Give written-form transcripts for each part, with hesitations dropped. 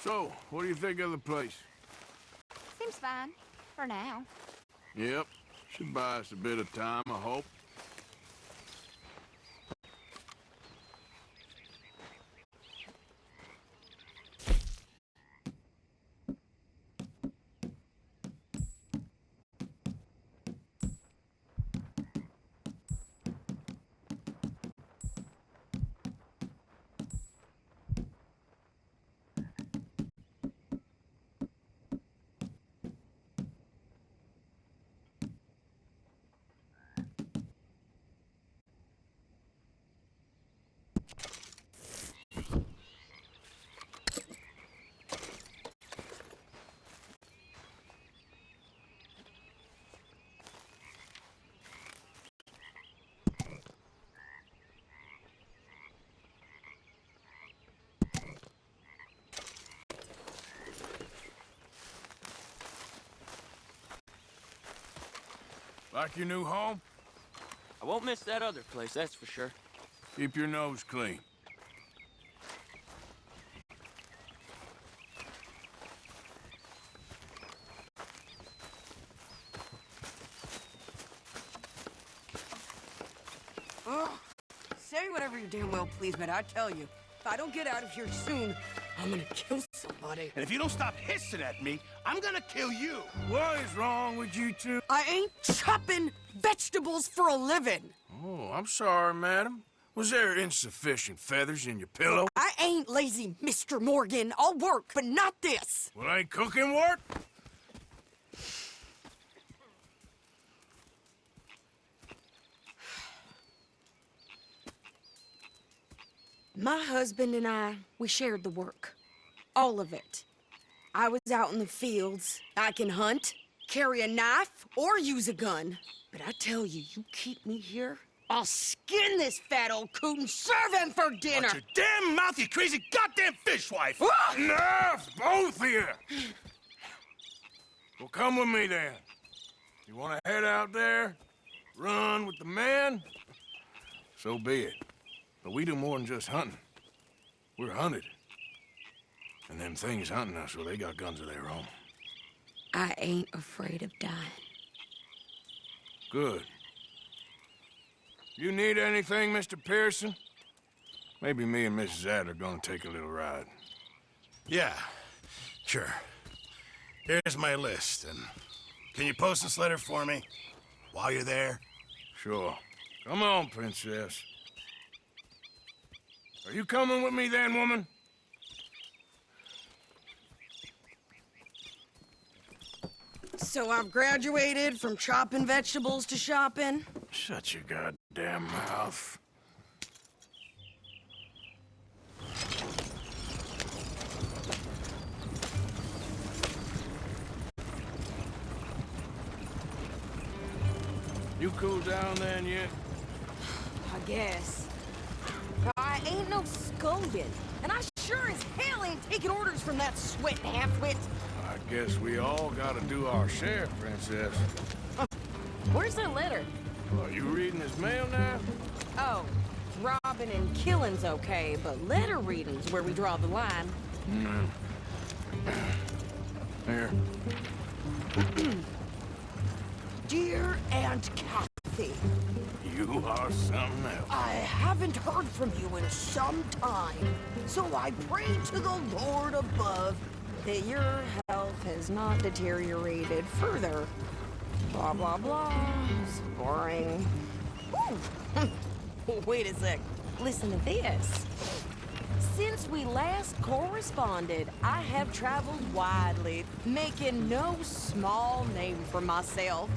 So, what do you think of the place? Seems fine. For now. Yep. Should buy us a bit of time, I hope. Like your new home? I won't miss that other place, that's for sure. Keep your nose clean. Oh, say whatever you damn well please, but I tell you, if I don't get out of here soon, I'm gonna kill somebody. And if you don't stop hissing at me, I'm gonna kill you. What is wrong with you two? I ain't chopping vegetables for a living. Oh, I'm sorry, madam. Was there insufficient feathers in your pillow? I ain't lazy, Mr. Morgan. I'll work, but not this. Well, ain't cooking work? My husband and I, we shared the work. All of it. I was out in the fields. I can hunt, carry a knife, or use a gun. But I tell you, you keep me here, I'll skin this fat old coot and serve him for dinner. Watch your damn mouth, you crazy goddamn fishwife! Ah! Enough, both of you! Well, come with me then. You want to head out there, run with the men? So be it. But we do more than just hunting. We're hunted. And them things hunting us, well, they got guns of their own. I ain't afraid of dying. Good. You need anything, Mr. Pearson? Maybe me and Mrs. Adler gonna take a little ride. Yeah, sure. Here's my list, and can you post this letter for me while you're there? Sure. Come on, Princess. Are you coming with me then, woman? So I've graduated from chopping vegetables to shopping. Shut your goddamn mouth. You cool down then yet? I guess. I ain't no scullion, and I sure as hell ain't taking orders from that sweating half-wit. I guess we all gotta do our share, Princess. Where's that letter? Are you reading his mail now? Oh, robbing and killing's okay, but letter reading's where we draw the line. Here. Dear Aunt Kathy, You are something else. I haven't heard from you in some time, so I pray to the Lord above that your health has not deteriorated further. Blah, blah, blah. It's boring. Ooh. Wait a sec. Listen to this. Since we last corresponded, I have traveled widely, making no small name for myself.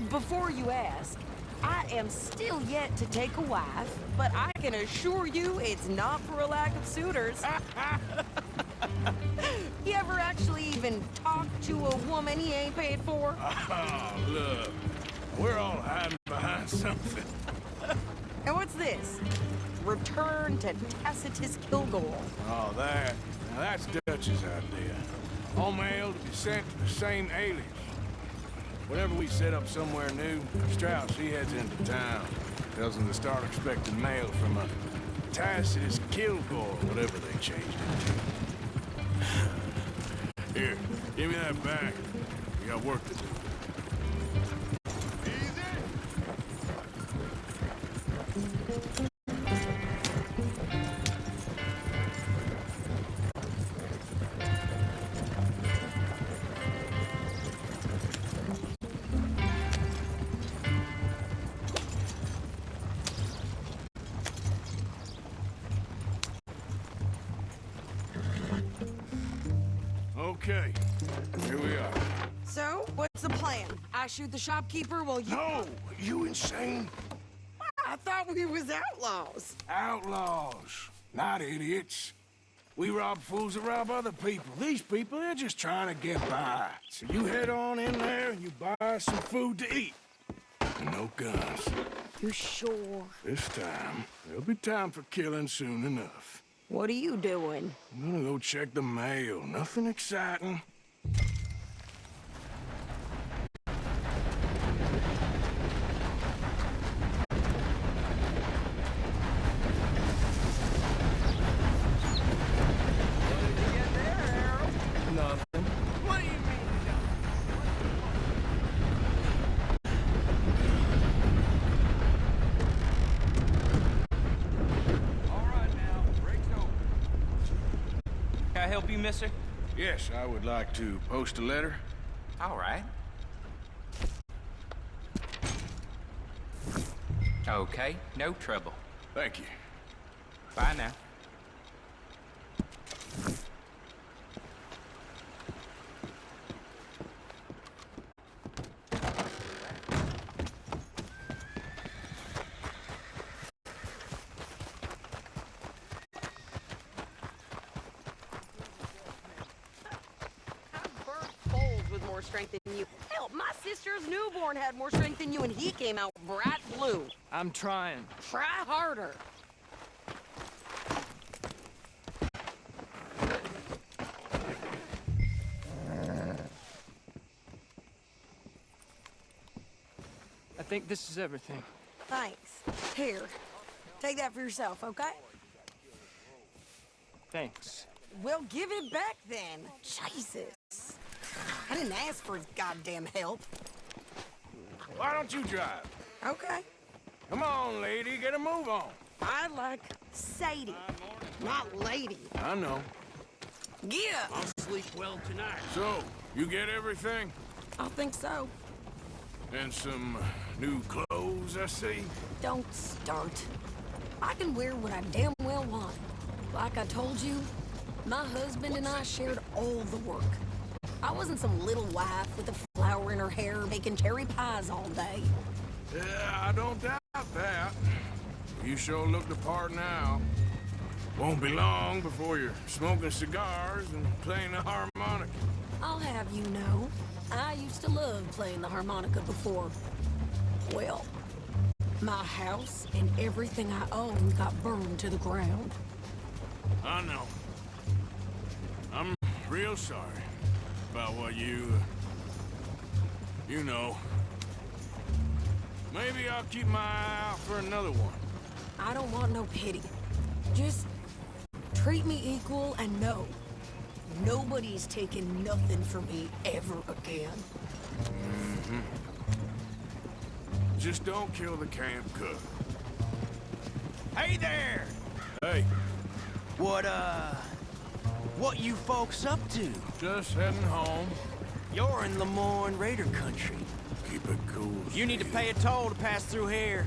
Before you ask, I am still yet to take a wife, but I can assure you it's not for a lack of suitors. You ever actually even talk to a woman he ain't paid for? Oh, look. We're all hiding behind something. And what's this? Return to Tacitus Kilgore. Oh, that. Now that's Dutch's idea. All mail to be sent to the same alias. Whenever we set up somewhere new, Strauss, he heads into town. Tells them to start expecting mail from a Tacitus Kilgore, whatever they changed it to. Here, give me that back. We got work to do. Okay, here we are. So, what's the plan? I shoot the shopkeeper while you... No! You insane? I thought we was outlaws. Outlaws, not idiots. We rob fools that rob other people. These people, they're just trying to get by. So you head on in there and you buy some food to eat. And no guns. You sure? This time, there'll be time for killing soon enough. What are you doing? I'm gonna go check the mail. Nothing exciting. Nothing. What do you mean? All right now, break's over. Can I help you, mister? Yes, I would like to post a letter. All right. Okay, no trouble. Thank you. Bye now. With more strength than you. Hell, my sister's newborn had more strength than you, and he came out bright blue. I'm trying. Try harder. I think this is everything. Thanks. Here, take that for yourself, okay? Thanks. Well, give it back then. Jesus. I didn't ask for his goddamn help. Why don't you drive? Okay. Come on, lady, get a move on. I like Sadie, not lady. I know. Yeah. I'll sleep well tonight. So, you get everything? I think so. And some new clothes, I see. Don't start. I can wear what I damn well want. Like I told you, my husband and I shared all the work. I wasn't some little wife with a flower in her hair making cherry pies all day. Yeah, I don't doubt that. You sure look the part now. Won't be long before you're smoking cigars and playing the harmonica. I'll have you know, I used to love playing the harmonica before. Well, my house and everything I owned got burned to the ground. I know. I'm real sorry about what you know. Maybe I'll keep my eye out for another one. I don't want no pity. Just treat me equal and know nobody's taking nothing from me ever again. Just don't kill the camp cook. Hey there! Hey, What you folks up to? just heading home. You're in Lemoyne Raider country. Keep it cool. You need to Steve. pay a toll to pass through here.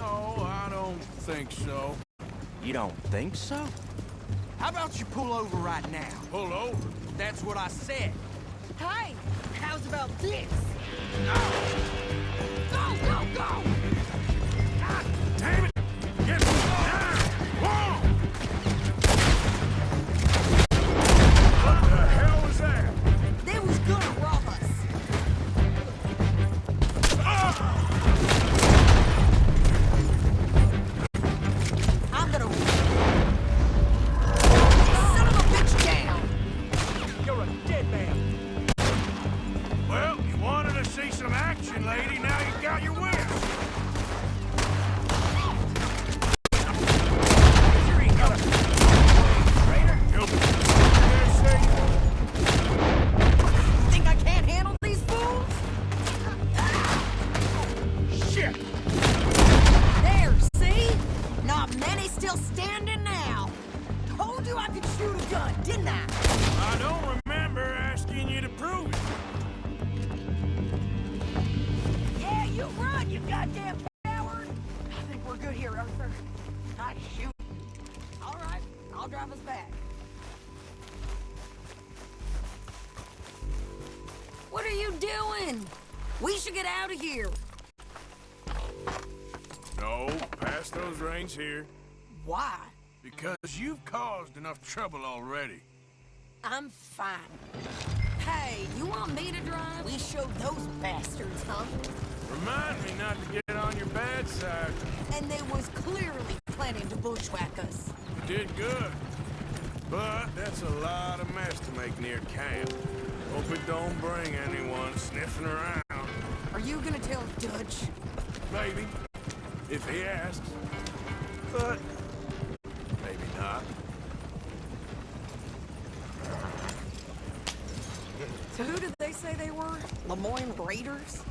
No, I don't think so. You don't think so? How about you pull over right now? Pull over. That's what I said. Hey, how's about this? Go, go, go! God damn it! Get down! Whoa! What the hell was that? They was gonna rob us. I'm gonna... Son of a bitch down! You're a dead man. Well, you wanted to see some action, lady. Now you got your wish. doing? We should get out of here. No, pass those reins here. Why? Because you've caused enough trouble already. I'm fine. Hey, you want me to drive? We showed those bastards, huh? Remind me not to get on your bad side. And they was clearly planning to bushwhack us. You did good. But that's a lot of mess to make near camp. Hope it don't bring anyone sniffing around. Are you gonna tell Dutch? Maybe, if he asks. But maybe not. So who did they say they were? Lemoyne Raiders?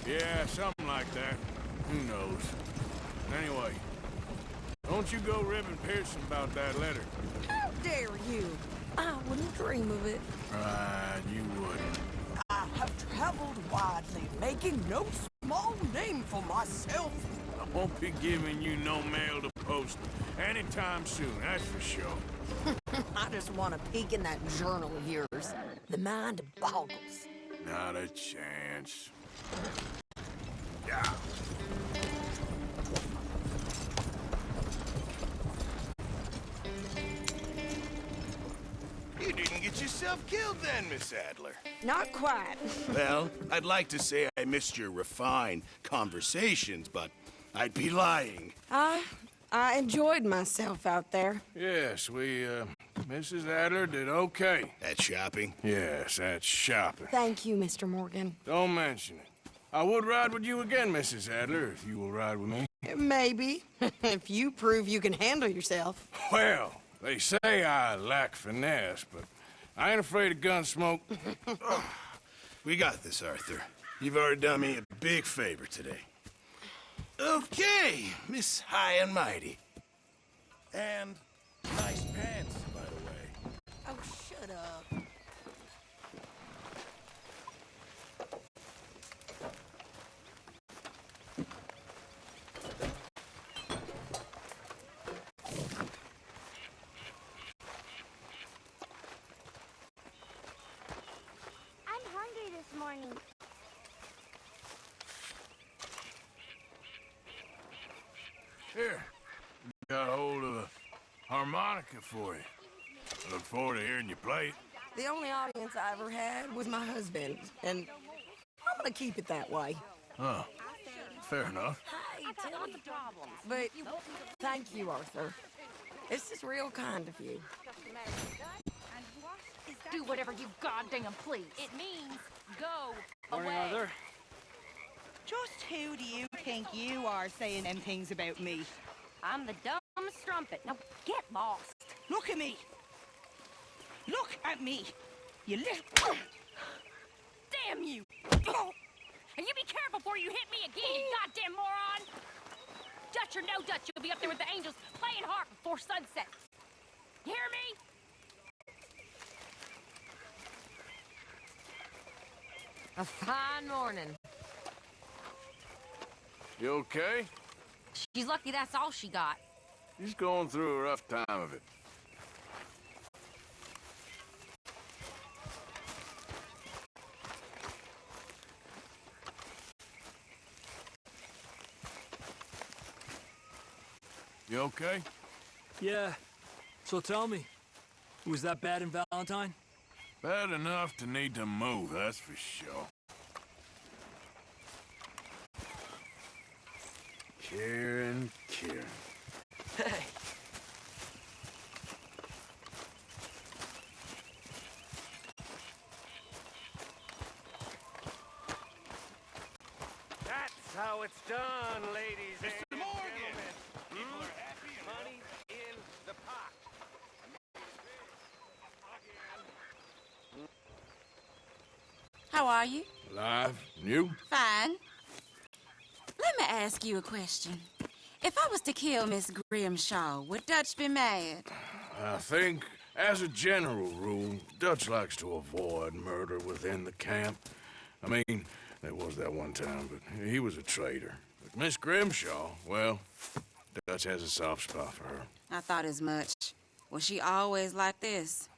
Yeah, something like that. Who knows? Anyway, don't you go ribbing Pearson about that letter. How dare you? I wouldn't dream of it. Right, you wouldn't. I have traveled widely, making no small name for myself. I won't be giving you no mail to post anytime soon, that's for sure. I just want to peek in that journal of yours. The mind boggles. Not a chance. Yeah. You didn't get yourself killed then, Miss Adler. Not quite. Well, I'd like to say I missed your refined conversations, but I'd be lying. I enjoyed myself out there. Yes, Mrs. Adler did okay. At shopping? Yes, that's shopping. Thank you, Mr. Morgan. Don't mention it. I would ride with you again, Mrs. Adler, if you will ride with me. Maybe. If you prove you can handle yourself. Well, they say I lack finesse, but I ain't afraid of gun smoke. We got this, Arthur. You've already done me a big favor today. Okay, Miss High and Mighty. And nice pants, by the way. Oh, shut up. I'm hungry this morning. Here, got a hold of a harmonica for you. I look forward to hearing you play it. The only audience I ever had was my husband, and I'm gonna keep it that way. Oh, fair enough. Hey, Tilly. But thank you, Arthur. This is real kind of you. Do whatever you goddamn please. It means go Morning, away. Arthur. Just who do you think you are saying them things about me? I'm the dumb strumpet. Now get lost. Look at me! Look at me! You little... Damn you! And you be careful before you hit me again, you goddamn moron! Dutch or no Dutch, you'll be up there with the angels playing harp before sunset. You hear me? A fine morning. You okay? She's lucky that's all she got. She's going through a rough time of it. You okay? Yeah. So tell me, was that bad in Valentine? Bad enough to need to move, that's for sure. Kieran. Hey. That's how it's done, ladies and Morgan! gentlemen. People are happy and Money in the pot. How are you? Alive? You? Fine. Let me ask you a question. If I was to kill Miss Grimshaw, would Dutch be mad? I think, as a general rule, Dutch likes to avoid murder within the camp. I mean, there was that one time, but he was a traitor. But Miss Grimshaw, well, Dutch has a soft spot for her. I thought as much. Was she always like this?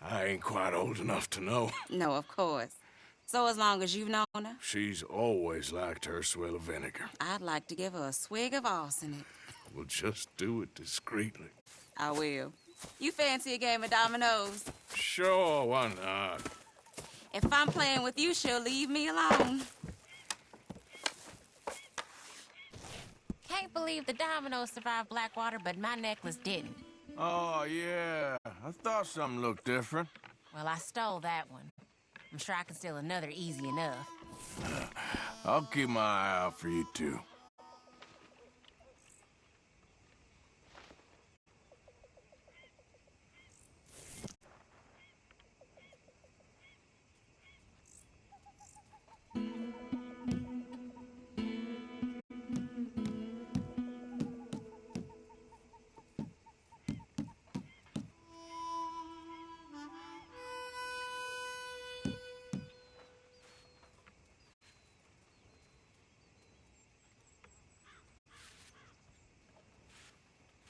I ain't quite old enough to know. No, of course. So as long as you've known her, She's always liked her swill of vinegar. I'd like to give her a swig of arsenic. We'll just do it discreetly. I will. You fancy a game of dominoes? Sure, why not? If I'm playing with you, she'll leave me alone. Can't believe the dominoes survived Blackwater, but my necklace didn't. Oh, yeah. I thought something looked different. Well, I stole that one. I'm sure I can steal another easy enough. I'll keep my eye out for you, too.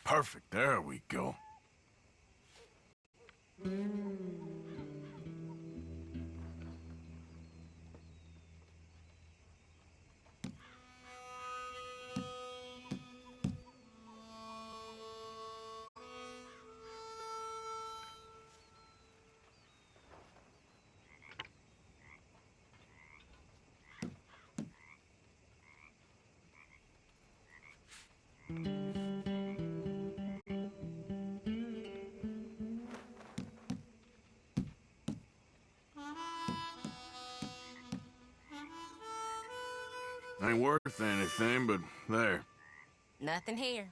Perfect. There we go. Ain't worth anything, but there. Nothing here.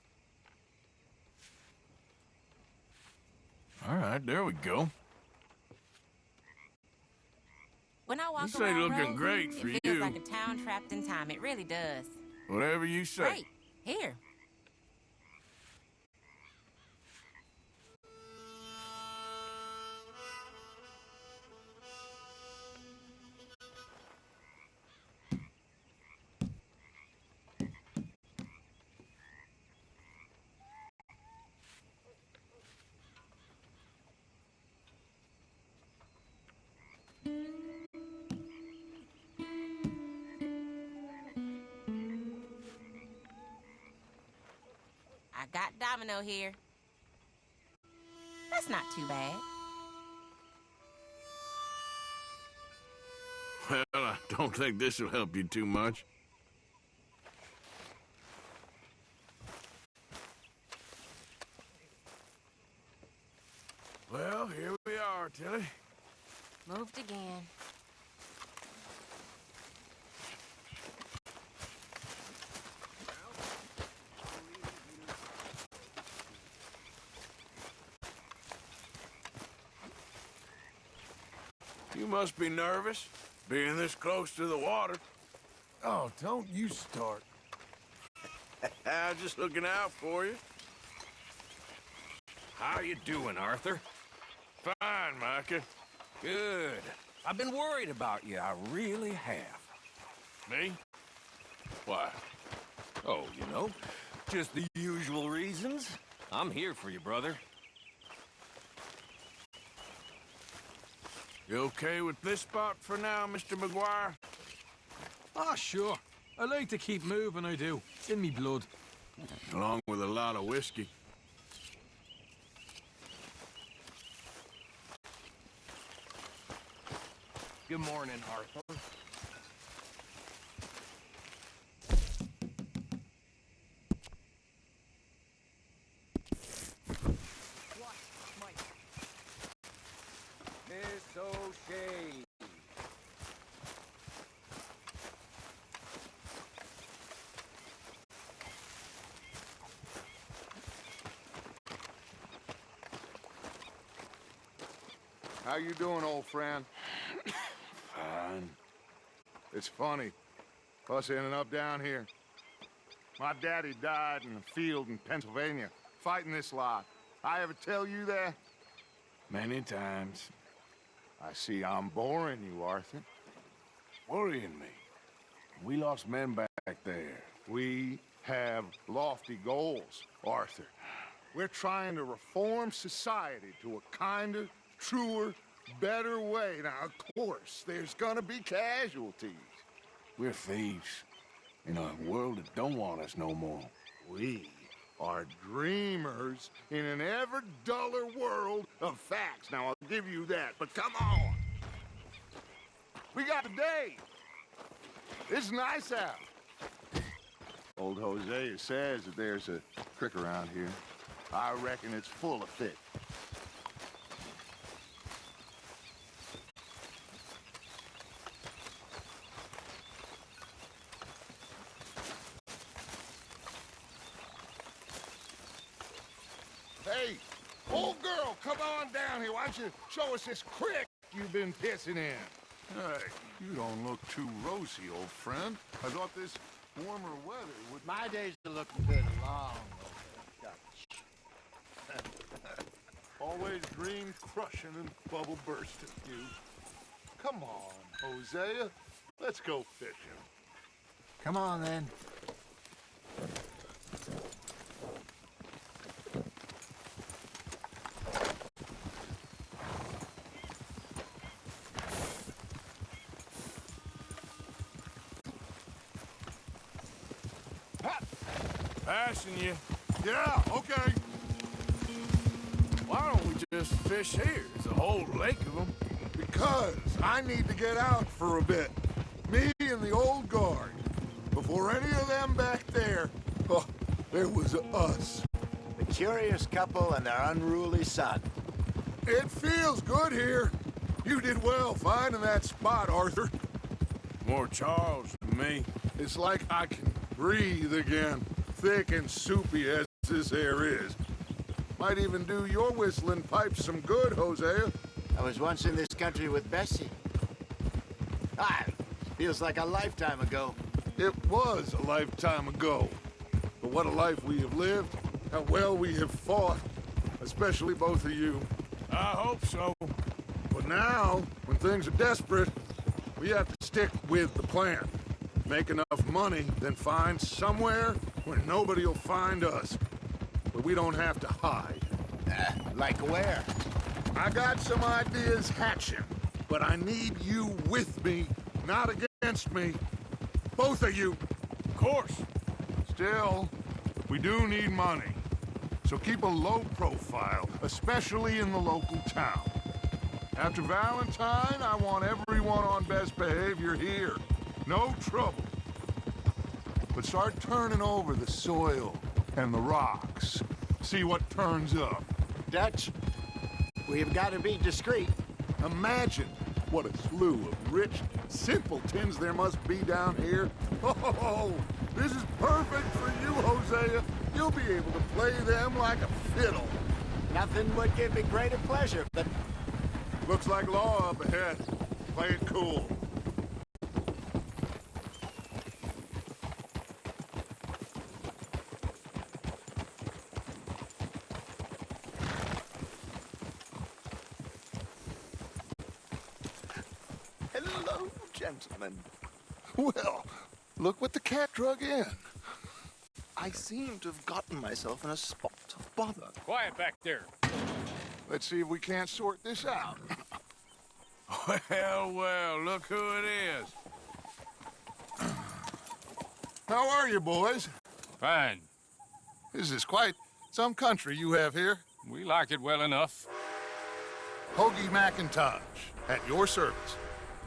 All right, there we go. When I walk This ain't around looking Rosewood, great for it feels you. like a town trapped in time. It really does. Whatever you say. Right. Here. I got Domino here. That's not too bad. Well, I don't think this will help you too much. Well, here we are, Tilly. Moved again. You must be nervous, being this close to the water. Oh, don't you start. I'm just looking out for you. How you doing, Arthur? Fine, Micah. Good. I've been worried about you. I really have. Me? Why? Oh, you know, just the usual reasons. I'm here for you, brother. You okay with this spot for now, Mr. McGuire? Ah, sure. I like to keep moving, I do. It's in me blood. Along with a lot of whiskey. Good morning, Arthur. Miss O'Shea. How you doing, old friend? Fine. It's funny, us ending up down here. My daddy died in a field in Pennsylvania, fighting this lot. I ever tell you that? Many times. I see I'm boring you, Arthur. Worrying me. We lost men back there. We have lofty goals, Arthur. We're trying to reform society to a kinder, truer, better way. Now, of course, there's gonna be casualties. We're thieves in a world that don't want us no more. We are dreamers in an ever duller world of facts. Now, I'll give you that, but come on. We got the day. It's nice out. Old Hosea says that there's a creek around here. I reckon it's full of fish. Hey, old girl, come on down here. Why don't you show us this creek you've been pissing in? Hey, you don't look too rosy, old friend. I thought this warmer weather would... My days are looking good long. Always dream crushing and bubble bursting, you. Come on, Hosea. Let's go fishing. Come on, then. Passing you. Yeah, okay. Why don't we just fish here? There's a whole lake of them. Because I need to get out for a bit. Me and the old guard. Before any of them back there, oh, there was us. The curious couple and their unruly son. It feels good here. You did well finding that spot, Arthur. More Charles than me. It's like I can breathe again. Thick and soupy as this air is. Might even do your whistling pipes some good, Hosea. I was once in this country with Bessie. Feels like a lifetime ago. It was a lifetime ago. But what a life we have lived. How well we have fought. Especially both of you. I hope so. But now, when things are desperate, we have to stick with the plan. Make enough money, then find somewhere where nobody will find us. Where we don't have to hide. Like where? I got some ideas hatching, but I need you with me, not against me. Both of you. Of course. Still, we do need money. So keep a low profile, especially in the local town. After Valentine, I want everyone on best behavior here. No trouble. But start turning over the soil and the rocks. See what turns up. Dutch, we've got to be discreet. Imagine what a slew of rich simpletons there must be down here. Oh, this is perfect for you, Hosea. You'll be able to play them like a fiddle. Nothing would give me greater pleasure, but... Looks like law up ahead. Play it cool. Hello, gentlemen. Well, look what the cat drug in. I seem to have gotten myself in a spot of bother. Quiet back there. Let's see if we can't sort this out. Well, well, look who it is. How are you, boys? Fine. This is quite some country you have here. We like it well enough. Hoagie McIntosh, at your service.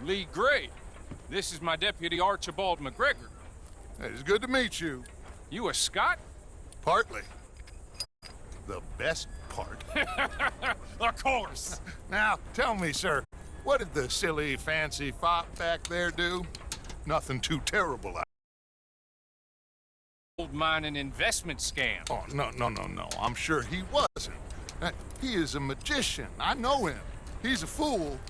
Lee Gray. This is my deputy Archibald McGregor. It's good to meet you. You a Scot? Partly. The best part. Of course. Now, tell me, sir, what did the silly, fancy fop back there do? Nothing too terrible. Gold mine and investment scam. Oh, no. I'm sure he wasn't. He is a magician. I know him. He's a fool.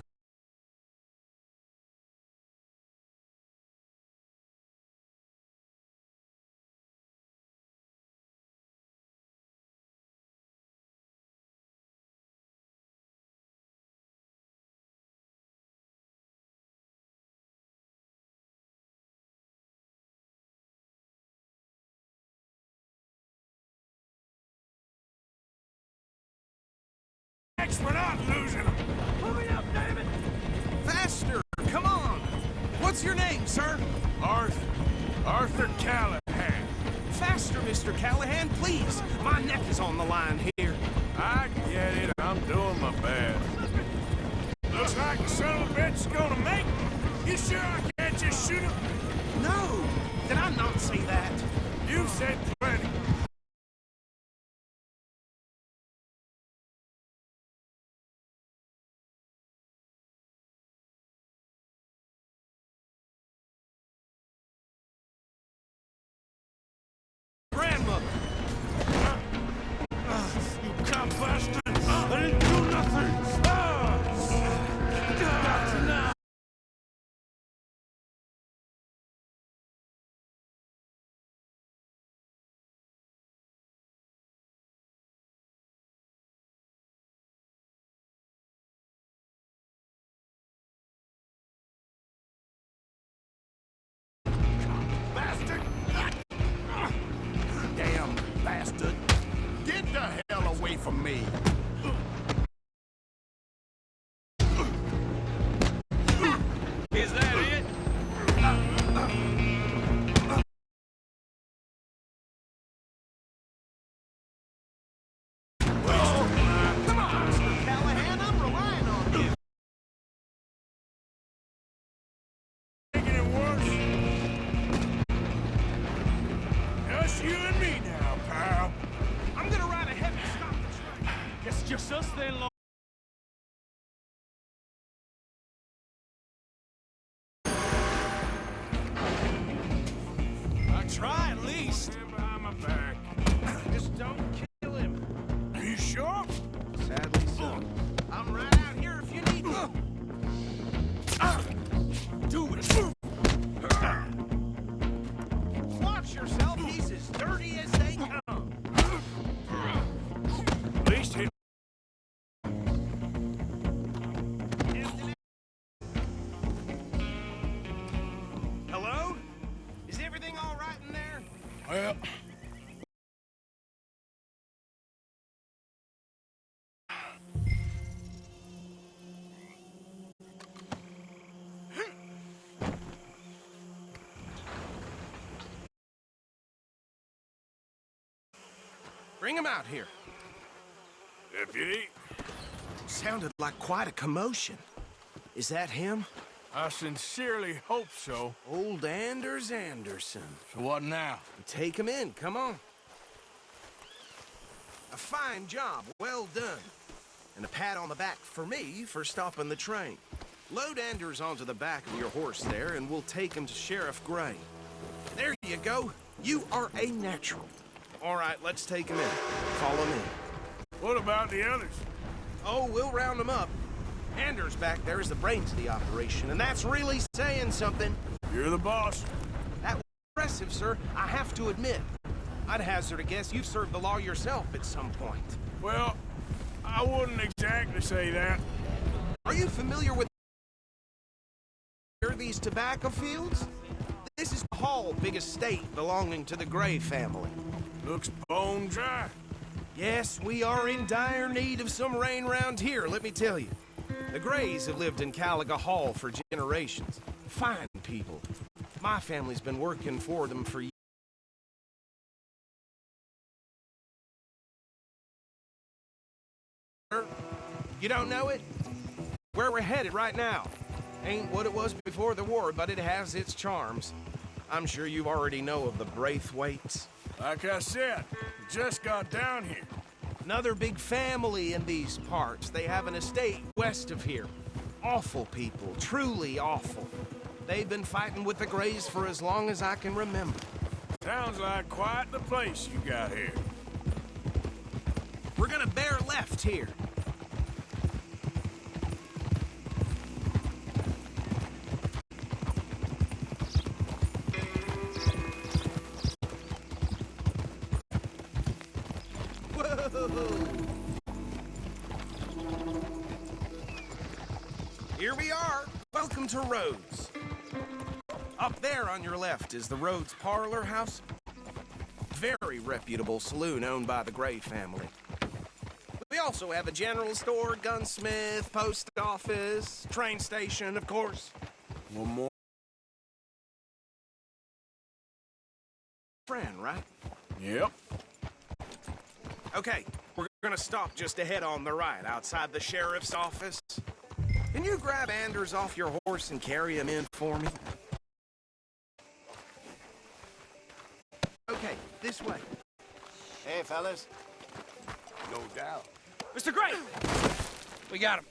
We're not losing them. Hurry up, damn it! Faster! Come on! What's your name, sir? Arthur Callahan. Faster, Mr. Callahan, please! My neck is on the line here. I get it. I'm doing my best. Looks like the son of a bitch is gonna make it. You sure I can't just shoot him? No! Did I not say that? You said plenty. Grandmother! You cop bastard! I didn't do nothing! Got to know. Bastard! Damn bastard! Get the hell away from me! Is that it? Come on, Mr. Callahan, I'm relying on you. Making it worse. Just you and me now, pal. I'm gonna ride ahead and stop the train. It's just us then, Lord. Try at least. Stand behind my back. Just don't kill him. Are you sure? Sadly so. I'm right out here if you need me. Do it. Watch yourself. He's as dirty as they come. At least hit. Hello? Is everything all right in there? Well, Bring him out here. deputy, Sounded like quite a commotion. Is that him? I sincerely hope so. Old Anders Anderson. So what now? Take him in, come on. A fine job, well done. And a pat on the back for me for stopping the train. Load Anders onto the back of your horse there, and we'll take him to Sheriff Gray. There you go. You are a natural. All right, let's take him in. Follow me. What about the others? Oh, we'll round them up. Anders back there is the brains of the operation, and that's really saying something. You're the boss. That was impressive, sir. I have to admit. I'd hazard a guess you've served the law yourself at some point. Well, I wouldn't exactly say that. Are you familiar with these tobacco fields? This is the Hall big estate belonging to the Gray family. Looks bone dry. Yes, we are in dire need of some rain round here, let me tell you. The Grays have lived in Caliga Hall for generations. Fine people. My family's been working for them for years. You don't know it? Where we're headed right now. Ain't what it was before the war, but it has its charms. I'm sure you already know of the Braithwaites. Like I said, just got down here. Another big family in these parts. They have an estate west of here. Awful people, truly awful. They've been fighting with the Grays for as long as I can remember. Sounds like quite the place you got here. We're gonna bear left here. Here we are. Welcome to Rhodes. Up there on your left is the Rhodes Parlor House. Very reputable saloon owned by the Gray family. We also have a general store, gunsmith, post office, train station, of course. One more. Friend, right? Yep. Okay, we're gonna stop just ahead on the right, outside the sheriff's office. Can you grab Anders off your horse and carry him in for me? Okay, this way. Hey, fellas. No doubt. Mr. Gray! We got him.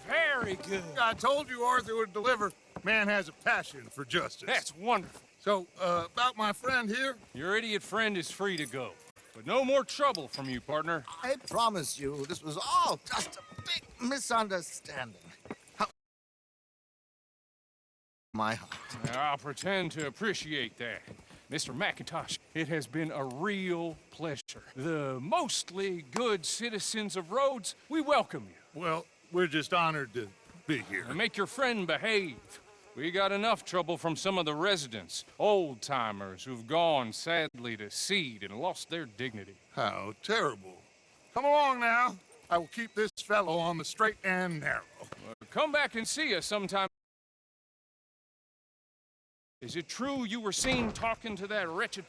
Very good. I told you Arthur would deliver. Man has a passion for justice. That's wonderful. So, about my friend here? Your idiot friend is free to go. But no more trouble from you, partner. I promise you, this was all just a big misunderstanding. My heart. I'll pretend to appreciate that. Mr. McIntosh, it has been a real pleasure. The mostly good citizens of Rhodes, we welcome you. Well, we're just honored to be here. And make your friend behave. We got enough trouble from some of the residents, old-timers who've gone, sadly, to seed and lost their dignity. How terrible. Come along now. I will keep this fellow on the straight and narrow. Come back and see us sometime. Is it true you were seen talking to that wretched...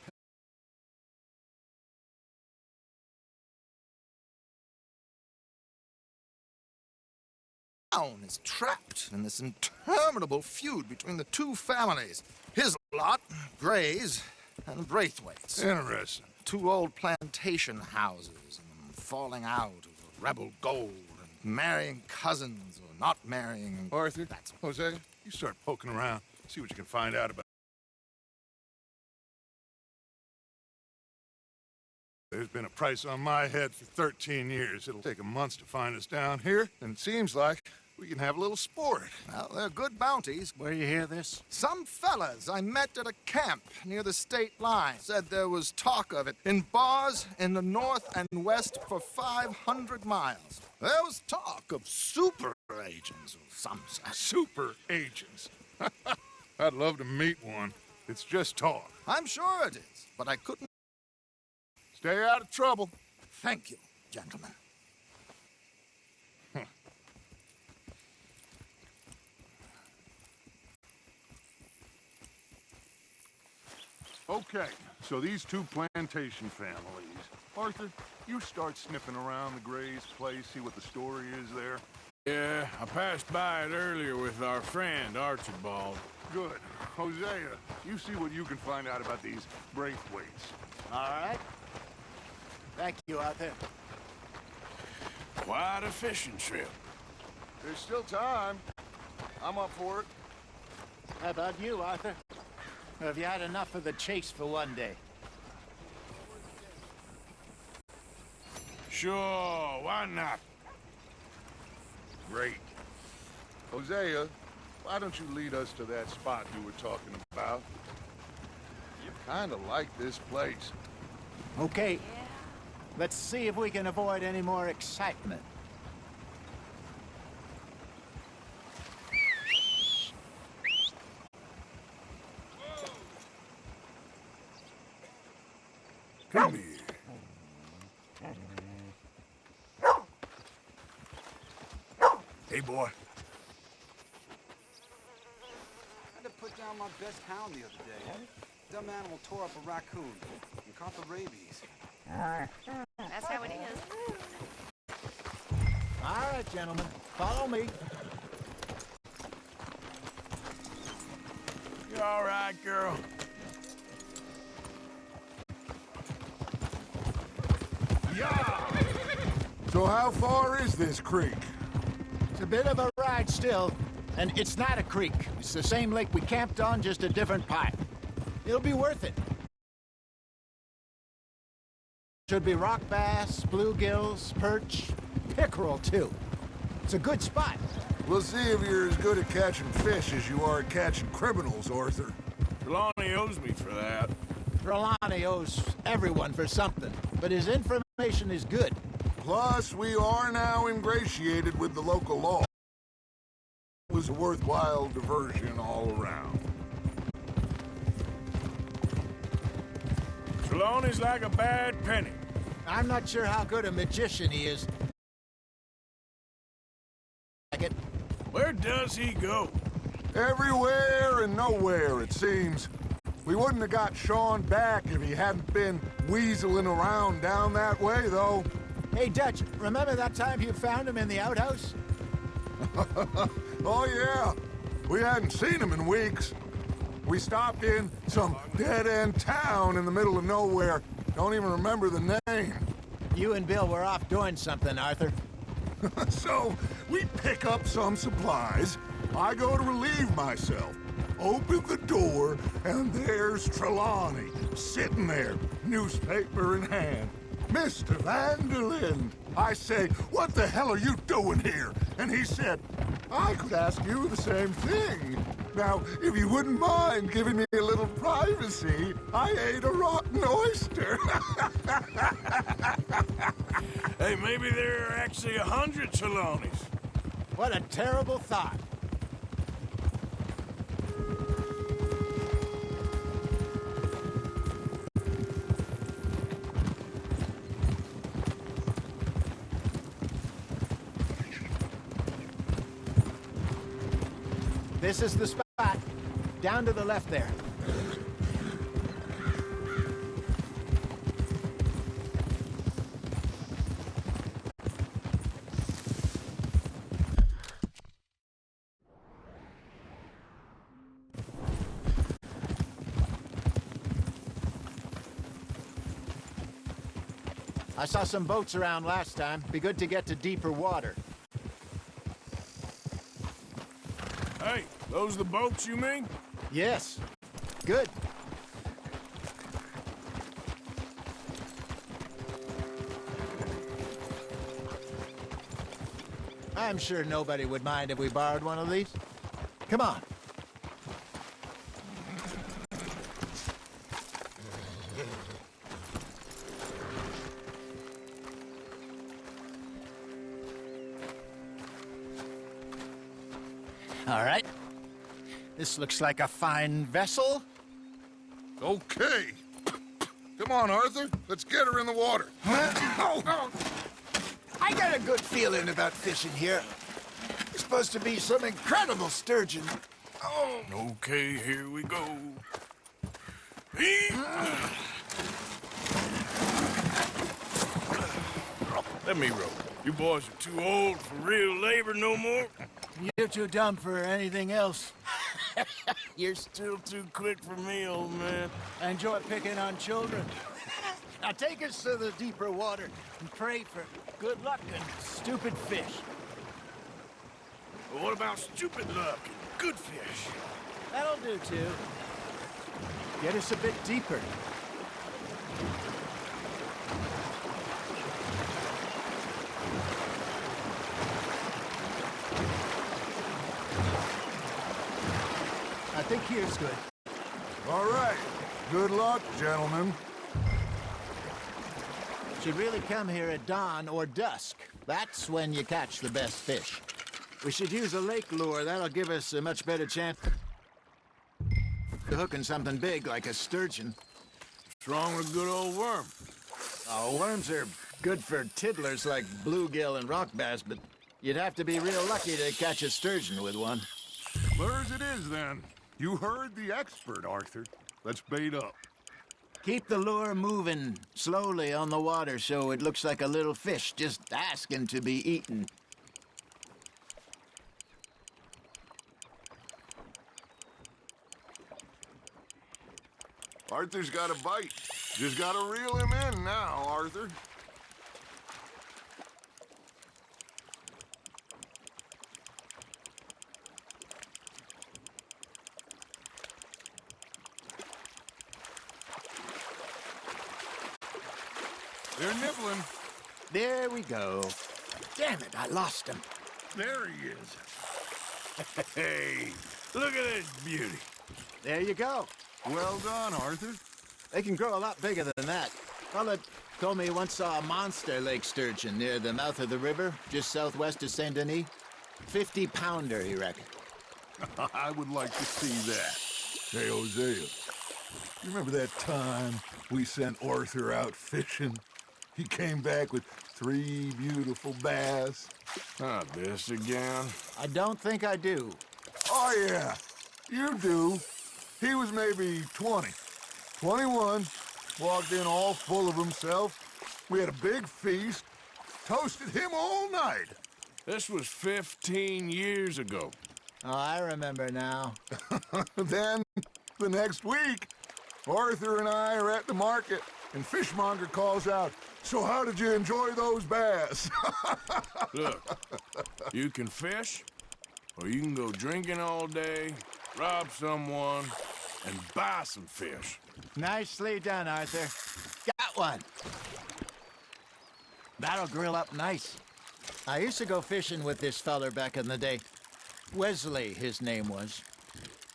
Town is trapped in this interminable feud between the two families. His lot, Gray's, and Braithwaite's. Interesting. Two old plantation houses, and falling out over rebel gold, and marrying cousins or not marrying. Arthur, That's Jose, you start poking around. See what you can find out about. There's been a price on my head for 13 years. It'll take a month to find us down here, and it seems like we can have a little sport. Well, they're good bounties. Where you hear this? Some fellas I met at a camp near the state line said there was talk of it in bars in the north and west for 500 miles. There was talk of super agents of some sort. Super agents. I'd love to meet one. It's just talk. I'm sure it is, but I couldn't. Stay out of trouble. Thank you, gentlemen. Okay, so these two plantation families. Arthur, you start sniffing around the Gray's place, see what the story is there. Yeah, I passed by it earlier with our friend, Archibald. Good. Hosea, you see what you can find out about these Braithwaites. All right. Thank you, Arthur. Quite a fishing trip. There's still time. I'm up for it. How about you, Arthur? Or have you had enough of the chase for one day? Sure, why not? Great. Hosea, why don't you lead us to that spot you were talking about? You kind of like this place. Okay. Let's see if we can avoid any more excitement. Come here. Hey, boy. I had to put down my best hound the other day. Dumb animal tore up a raccoon and caught the rabies. That's how it is. All right, gentlemen. Follow me. You all right, girl? So how far is this creek? It's a bit of a ride still, and it's not a creek. It's the same lake we camped on, just a different part. It'll be worth it. Should be rock bass, bluegills, perch, pickerel, too. It's a good spot. We'll see if you're as good at catching fish as you are at catching criminals, Arthur. Trelawney owes me for that. Trelawney owes everyone for something, but his information is good. Plus, we are now ingratiated with the local law. It was a worthwhile diversion all around. Trelawney's like a bad penny. I'm not sure how good a magician he is, does he go? Everywhere and nowhere, it seems. We wouldn't have got Sean back if he hadn't been weaseling around down that way, though. Hey, Dutch, remember that time you found him in the outhouse? Oh, yeah. We hadn't seen him in weeks. We stopped in some dead-end town in the middle of nowhere. Don't even remember the name. You and Bill were off doing something, Arthur. So, we pick up some supplies. I go to relieve myself. Open the door, and there's Trelawney, sitting there, newspaper in hand. Mr. Vanderlyn. I say, what the hell are you doing here? And he said, I could ask you the same thing. Now, if you wouldn't mind giving me a little privacy, I ate a rotten oyster. Hey, maybe there are actually 100 Trelawneys. What a terrible thought. This is the spot. Down to the left there. I saw some boats around last time. Be good to get to deeper water. Hey, those the boats you mean? Yes. Good. I'm sure nobody would mind if we borrowed one of these. Come on. All right. This looks like a fine vessel. Okay. Come on, Arthur. Let's get her in the water. I got a good feeling about fishing here. It's supposed to be some incredible sturgeon. Oh. Okay, here we go. Let me row. You boys are too old for real labor no more. You're too dumb for anything else. You're still too quick for me, old man. I enjoy picking on children. Now take us to the deeper water and pray for good luck and stupid fish. Well, what about stupid luck and good fish? That'll do, too. Get us a bit deeper. I think here's good. All right. Good luck, gentlemen. Should really come here at dawn or dusk. That's when you catch the best fish. We should use a lake lure. That'll give us a much better chance of hooking something big like a sturgeon. What's wrong with a good old worm? Oh, worms are good for tiddlers like bluegill and rock bass, but you'd have to be real lucky to catch a sturgeon with one. Clear as it is, then. You heard the expert, Arthur. Let's bait up. Keep the lure moving slowly on the water so it looks like a little fish just asking to be eaten. Arthur's got a bite. Just gotta reel him in now, Arthur. They're nibbling. There we go. Damn it, I lost him. There he is. Hey, look at this beauty. There you go. Well done, Arthur. They can grow a lot bigger than that. Fella told me he once saw a monster lake sturgeon near the mouth of the river, just southwest of Saint Denis. 50-pounder, he reckoned. I would like to see that. Hey, Hosea, you remember that time we sent Arthur out fishing? He came back with 3 beautiful bass. Not this again. I don't think I do. Oh, yeah, you do. He was maybe 20, 21, walked in all full of himself. We had a big feast, toasted him all night. This was 15 years ago. Oh, I remember now. Then, the next week, Arthur and I are at the market, and Fishmonger calls out, "So how did you enjoy those bass?" Look, you can fish, or you can go drinking all day, rob someone, and buy some fish. Nicely done, Arthur. Got one. That'll grill up nice. I used to go fishing with this feller back in the day. Wesley, his name was.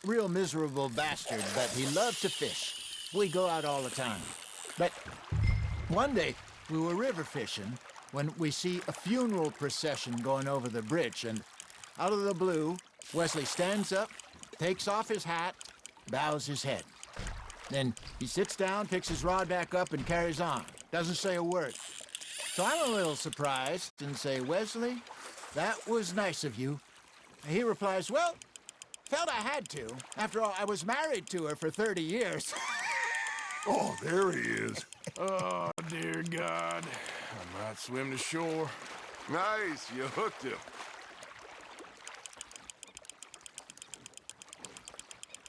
Real miserable bastard, but he loved to fish. We go out all the time. But one day, we were river fishing when we see a funeral procession going over the bridge, and out of the blue, Wesley stands up, takes off his hat, bows his head. Then he sits down, picks his rod back up, and carries on. Doesn't say a word. So I'm a little surprised and say, "Wesley, that was nice of you." And he replies, "Well, felt I had to. After all, I was married to her for 30 years. Oh, there he is. Oh, dear God. I might swim to shore. Nice, you hooked him.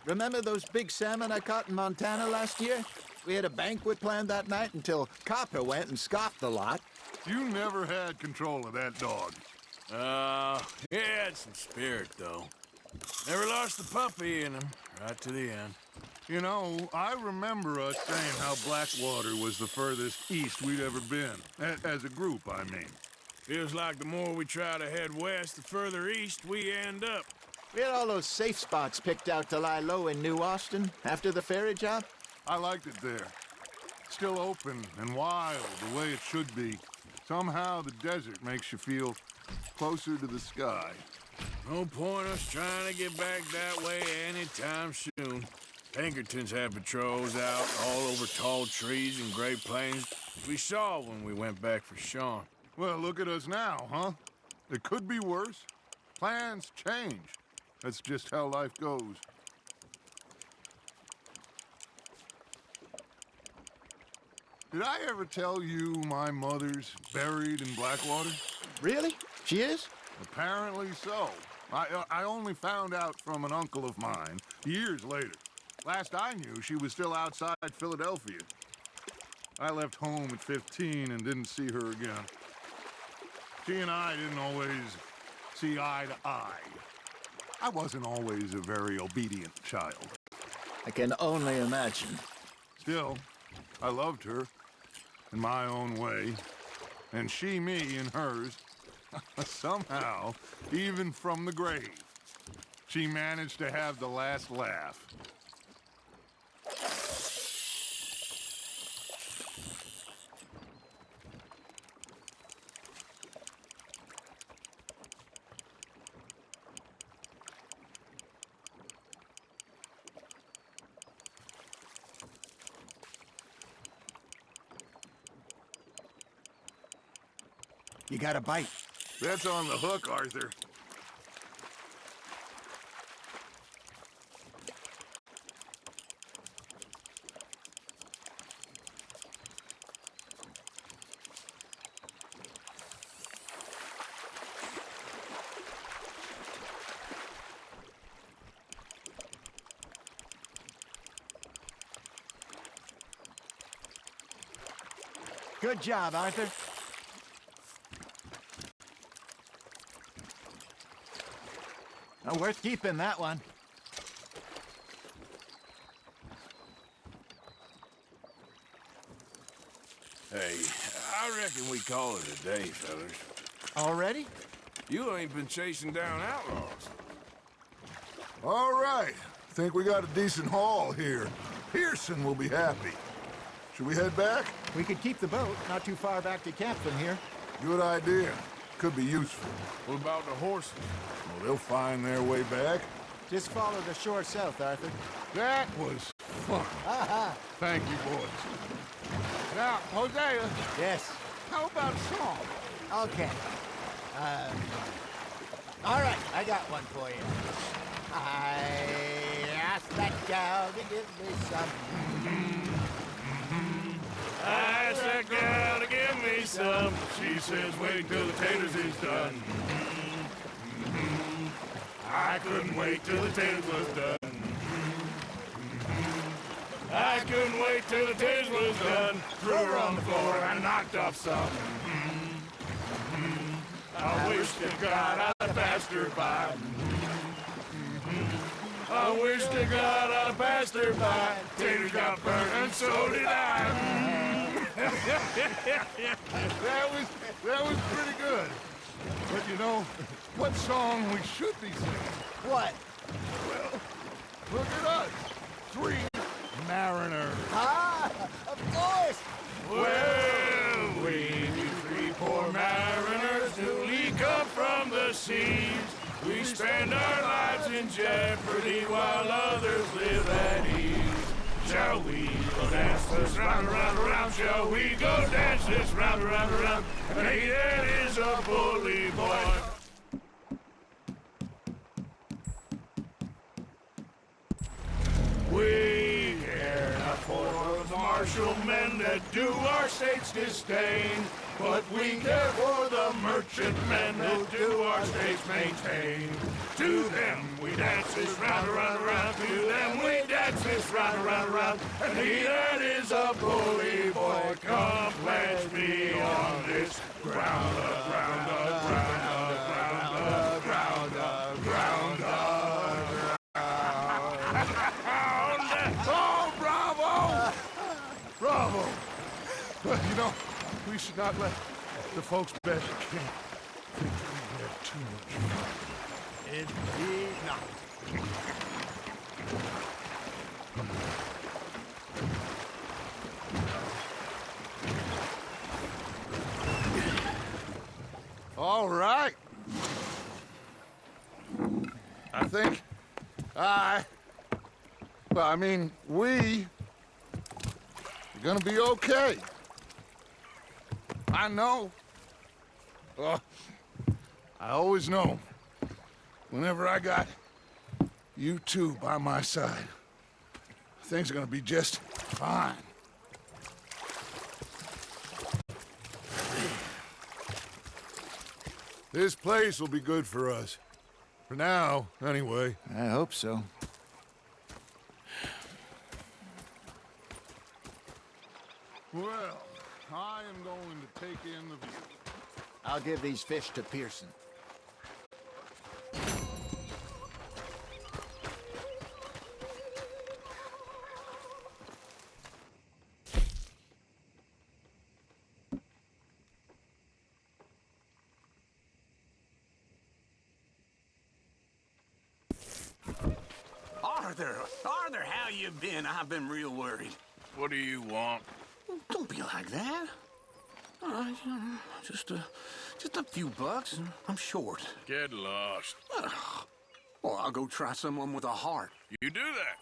Remember those big salmon I caught in Montana last year? We had a banquet planned that night until Copper went and scoffed the lot. You never had control of that dog. He had some spirit, though. Never lost the puppy in him, right to the end. You know, I remember us saying how Blackwater was the furthest east we'd ever been. As a group, I mean. Feels like the more we try to head west, the further east we end up. We had all those safe spots picked out to lie low in New Austin after the ferry job. I liked it there. Still open and wild, the way it should be. Somehow the desert makes you feel closer to the sky. No point us trying to get back that way anytime soon. Pinkertons had patrols out all over tall trees and Great Plains. We saw when we went back for Sean. Well, look at us now, huh? It could be worse. Plans change. That's just how life goes. Did I ever tell you my mother's buried in Blackwater? Really? She is? Apparently so. I only found out from an uncle of mine years later. Last I knew, she was still outside Philadelphia. I left home at 15 and didn't see her again. She and I didn't always see eye to eye. I wasn't always a very obedient child. I can only imagine. Still, I loved her in my own way, and she me in hers. Somehow, even from the grave, she managed to have the last laugh. You got a bite. That's on the hook, Arthur. Good job, Arthur. Oh, worth keeping, that one. Hey, I reckon we call it a day, fellas. Already? You ain't been chasing down outlaws. All right. Think we got a decent haul here. Pearson will be happy. Should we head back? We could keep the boat not too far back to camp from here. Good idea. Could be useful. What about the horses? Well, they'll find their way back. Just follow the shore south, Arthur. That was fun. Thank you, boys. Now, Hosea. Yes. How about a song? Okay. All right, I got one for you. I asked that gal to give me some. I asked that gal to give me some. She says, wait till the taters is done. I couldn't wait till the taters was done. I couldn't wait till the taters was done. Threw her on the floor and knocked off some. I wish to God I'd passed her by. I wish to God I'd passed her by. Taters got burnt and so did I. That was pretty good. But you know, what song we should be singing? What? Well, look at us. 3 mariners. Ah, of course. Well, we 3 poor mariners newly come from the seas. We spend our lives in jeopardy while others live at ease. Shall we go dance this round, around, around? Shall we go dance this round, around, around? Hey, that is a bully boy. We care not for the martial men that do our state's disdain, but we care for the merchant men that do our state's maintain. To them we dance this round, around, around. To them we dance this round, around, around. And he that is a bully boy, come pledge me on this ground, ground, ground, ground, ground, ground, ground. Oh, bravo! Bravo! Well, you know, we should not let the folks back at camp think that we have too much fun. Indeed not. All right. I think we are gonna be okay. I know. I always know. Whenever I got you two by my side, things are gonna be just fine. This place will be good for us. For now, anyway. I hope so. Well, I am going to take in the view. I'll give these fish to Pearson. Arthur, how you been? I've been real worried. What do you want? Don't be like that. All right, just a few bucks, and I'm short. Get lost. Well, I'll go try someone with a heart. You do that.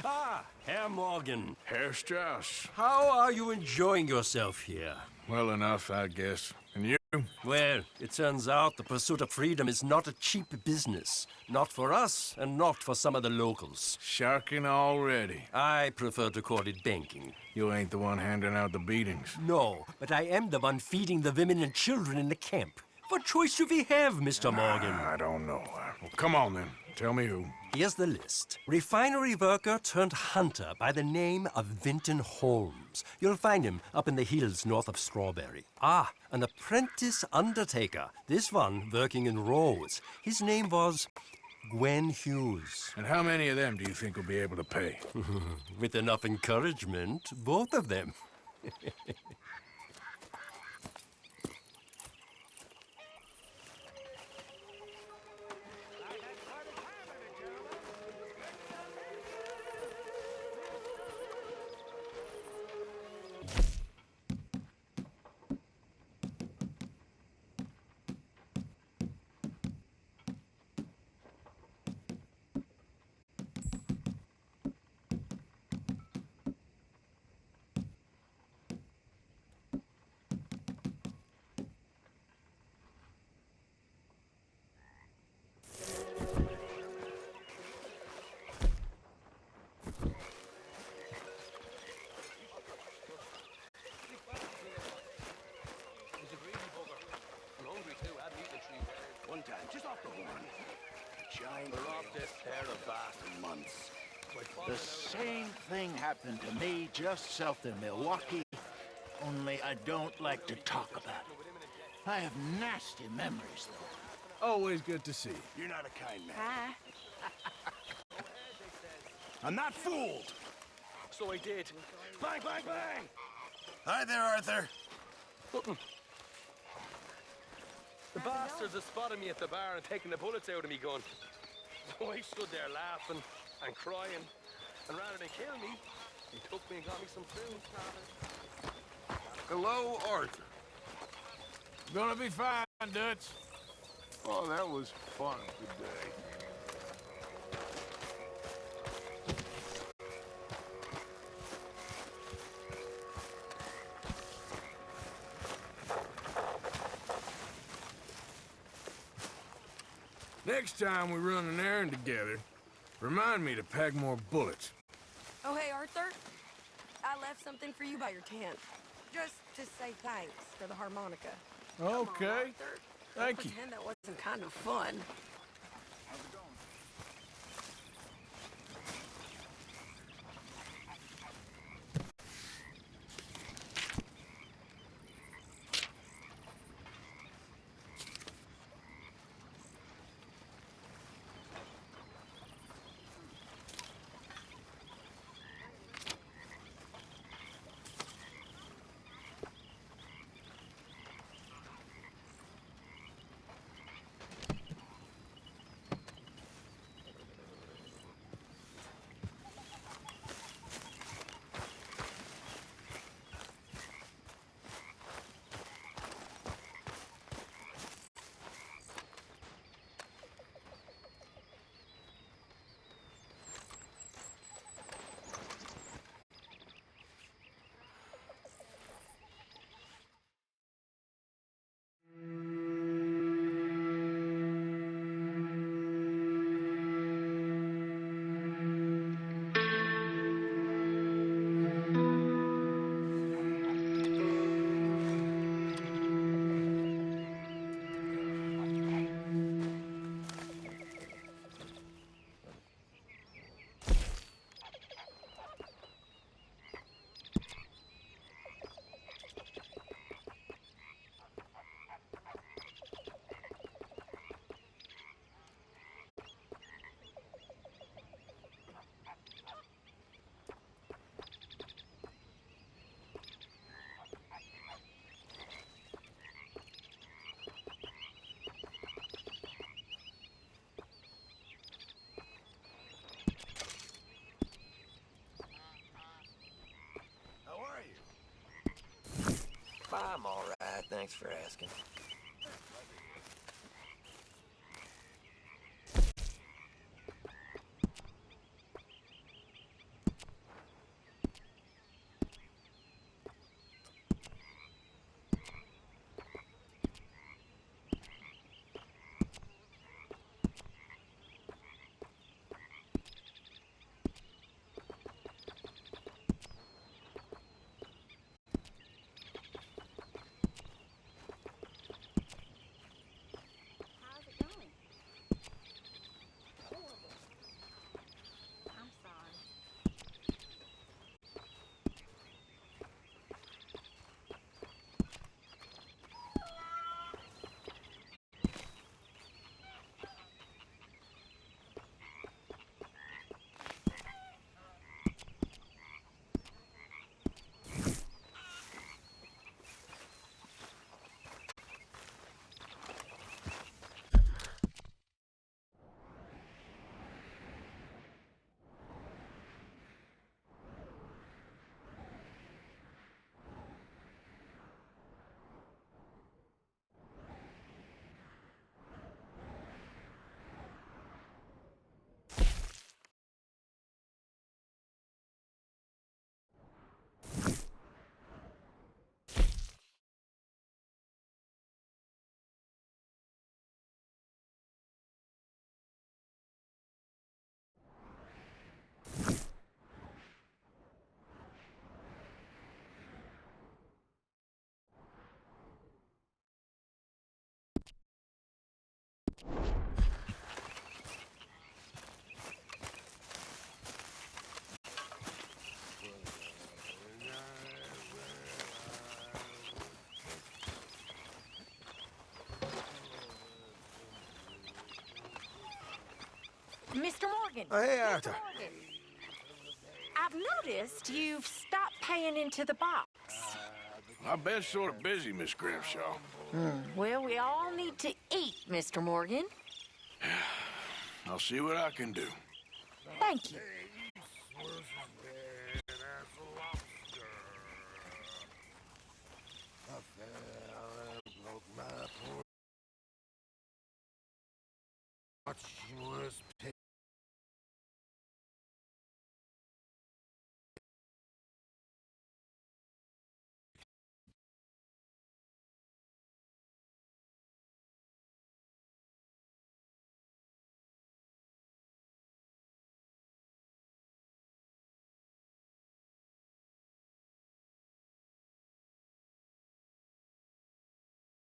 Ah, Herr Morgan. Herr Strauss. How are you enjoying yourself here? Well enough, I guess. And you? Well, it turns out the pursuit of freedom is not a cheap business. Not for us, and not for some of the locals. Sharking already. I prefer to call it banking. You ain't the one handing out the beatings. No, but I am the one feeding the women and children in the camp. What choice do we have, Mr. Morgan? I don't know. Well, come on, then. Tell me who. Here's the list. Refinery worker turned hunter by the name of Vinton Holmes. You'll find him up in the hills north of Strawberry. Ah, an apprentice undertaker. This one working in rows. His name was Gwen Hughes. And how many of them do you think will be able to pay? With enough encouragement, both of them. The same thing happened to me just south of Milwaukee, only I don't like to talk about it. I have nasty memories, though. Always good to see you. You're not a kind man. Hi. I'm not fooled. So I did. Bang, bang, bang! Hi there, Arthur. The bastards have spotted me at the bar and taken the bullets out of me gun. So I stood there laughing and crying, and rather than kill me, he took me and got me some food. Hello, Arthur. Gonna be fine, Dutch. Oh, that was fun today. Next time we run an errand together, remind me to pack more bullets. Oh, hey, Arthur. I left something for you by your tent. Just to say thanks for the harmonica. Okay. Come on, Arthur. Thank you. Pretend that wasn't kind of fun. I'm all right, thanks for asking. Morgan. Oh, hey, Mr. Arthur. Morgan. I've noticed you've stopped paying into the box. I've been sort of busy, Miss Grimshaw. Well, we all need to eat, Mr. Morgan. I'll see what I can do. Thank you.